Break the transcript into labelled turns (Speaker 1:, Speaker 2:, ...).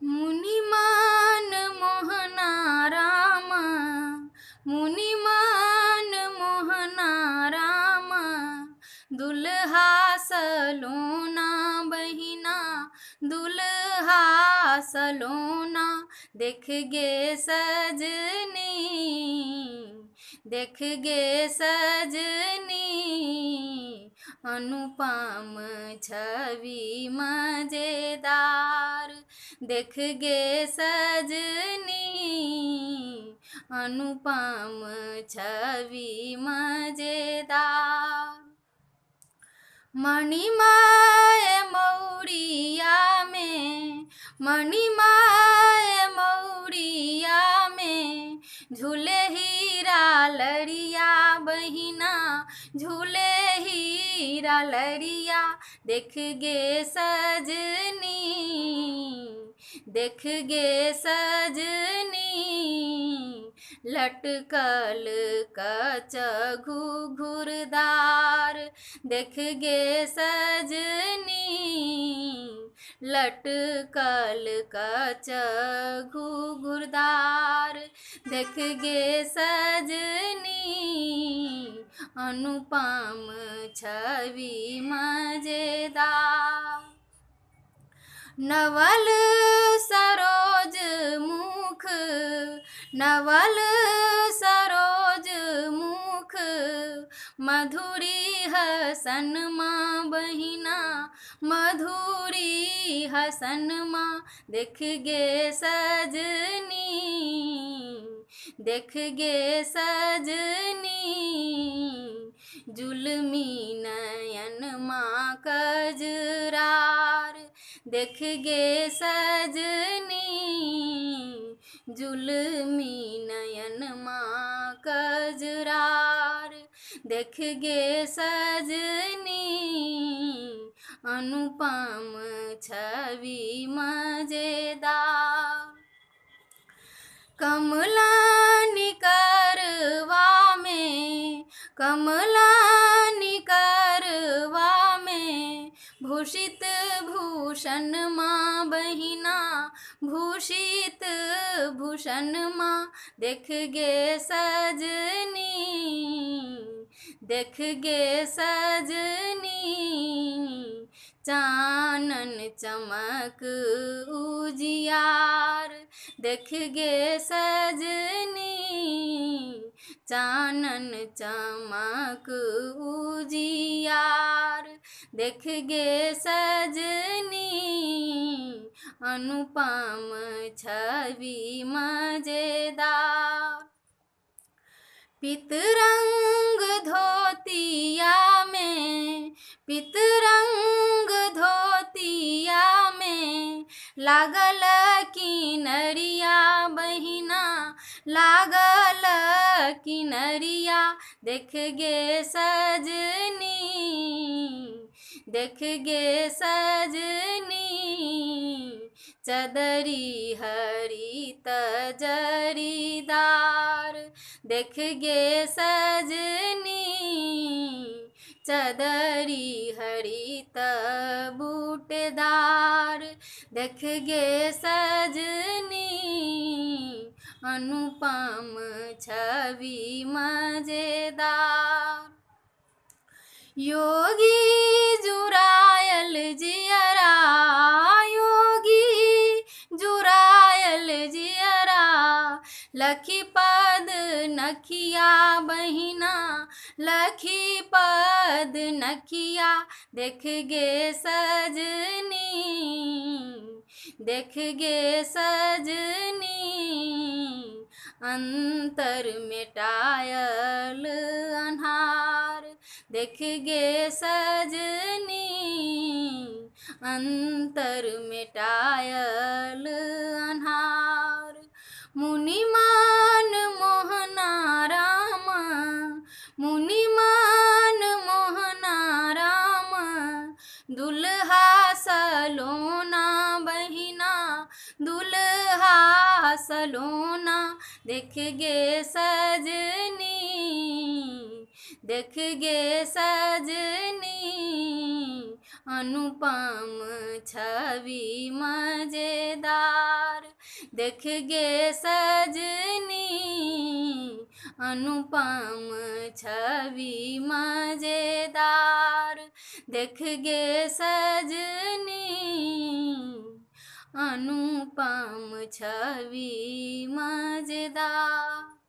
Speaker 1: मुनिमान मोहना राम, मुनिमान मोहना राम, दुल्हा सलोना बहिना, दुल्हा सलोना। देख गे सजनी, देख गे सजनी, अनुपम छवि मजेदार। देख गे सजनी, अनुपम छवि मजेदार। मणिमय मौरिया में, मणिमय मौरिया में, झूले हीरा लड़िया बहिना, झूले हीरा लड़िया। देख गे सजनी, देख गे सजनी, लटकल कच घुघुरदार। देख गे सजनी, लटकल कच घुघुरदार। देख गे सजनी, अनुपम छवि मजेदार। नवल सरोज मुख, नवल सरोज मुख, मधुरी हसन माँ बहिना, मधुरी हसन माँ। देख गे सजनी, देख गे सजनी, जुल्मी नयन माँ कजरार। देख गे सजनी, जुल्मी नयन माँ कजरार। देख गे सजनी, अनुपम छवि मजेदार। कमला निकरवा में, कमला निकरवा में, भूषित भूषण माँ बहिना, भूषित भूषण माँ। देख गे सजनी, देख गे सजनी, चानन चमक उजियार। देख गे सजनी, चानन चमक उजियार। देख गे सजनी, अनुपम छवि मजेदार। पितरंग धोतिया में, पितरंग धोतिया में, लागल किनरिया बहिना, लागल किनरिया। देख गे सजनी, देख गे सजनी, चदरी हरित जरीदार। देख गे सजनी, चदरी हरित बूटेदार। देख गे सजनी, अनुपम छवि मजेदार। योगी जुरायल जियरा, योगी जुरायल जियरा, लखी पद नखिया बहिना, लखी पद नखिया। देख गे सजनी, देख गे सजनी, अंतर मेटायल अन्हार। देख गे सजनी, अंतर मेटायल अन्हार। मुनिमान मोहना राम, मुनिमान मोहना राम, दुल्हा सलोना बहिना, दुल्हा सलोना। देख गे सजनी, देख गे सजनी, अनुपम छवि मजेदार। देख गे सजनी अनुपम छवि मजेदार, देख गे सजनी अनुपम छवि मजेदार।